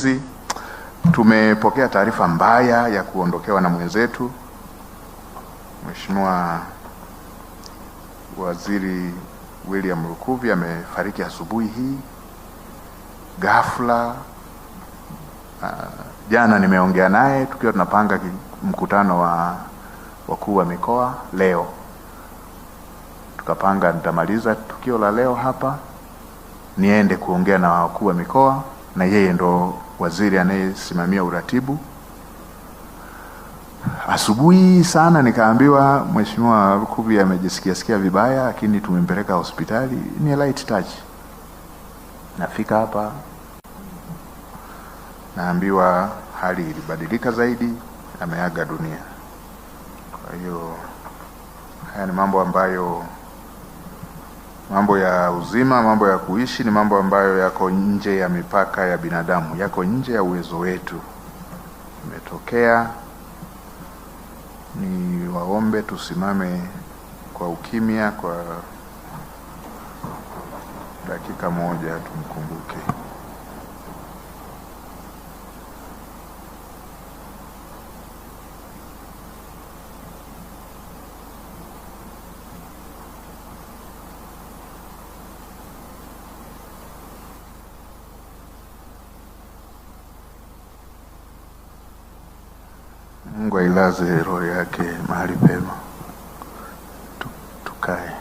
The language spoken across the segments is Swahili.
hizi tumepokea taarifa mbaya ya kuondokewa na mwenzetu Mheshimiwa Waziri William Lukuvi. Amefariki asubuhi hii ghafla. Jana nimeongea naye tukiwa tunapanga mkutano wa wakuu wa mikoa leo. Tukapanga nitamaliza tukio la leo hapa niende kuongea na wakuu wa mikoa, na yeye ndo waziri anayesimamia uratibu. Asubuhi sana nikaambiwa Mheshimiwa Lukuvi amejisikia vibaya, lakini tumempeleka hospitali. Ni light touch. Nafika hapa naambiwa hali ilibadilika zaidi, ameaga dunia. Kwa hiyo haya ni mambo ambayo, mambo ya uzima, mambo ya kuishi, ni mambo ambayo yako nje ya mipaka ya binadamu, yako nje ya uwezo wetu. Imetokea. Ni waombe tusimame kwa ukimya kwa dakika moja tumkumbuke. Mungu ailaze roho yake mahali pema. Tukae.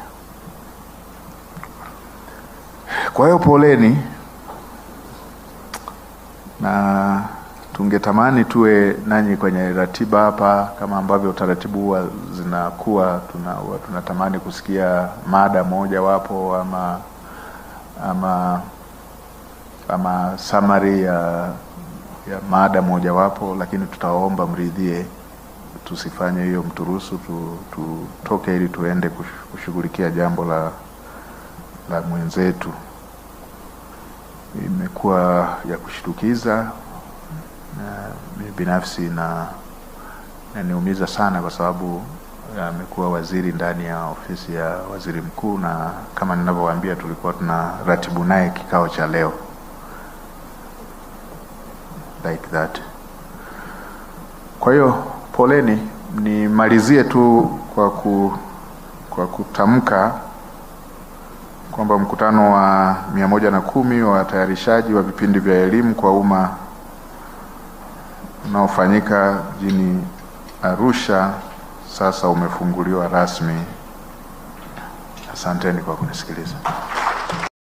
Kwa hiyo poleni, na tungetamani tuwe nanyi kwenye ratiba hapa kama ambavyo utaratibu huwa zinakuwa. Tunatamani kusikia mada moja wapo ama summary ya mada moja wapo, lakini tutaomba mridhie tusifanye hiyo, mturuhusu tutoke ili tuende kushughulikia jambo la mwenzetu. Imekuwa ya kushtukiza na mimi binafsi na niumiza sana, kwa sababu amekuwa waziri ndani ya ofisi ya waziri mkuu, na kama ninavyowaambia tulikuwa tuna ratibu naye kikao cha leo like that. Kwa hiyo poleni. Nimalizie tu kwa kutamka kwamba mkutano wa 110 wa watayarishaji wa vipindi vya elimu kwa umma unaofanyika jijini Arusha sasa umefunguliwa rasmi. Asanteni kwa kunisikiliza.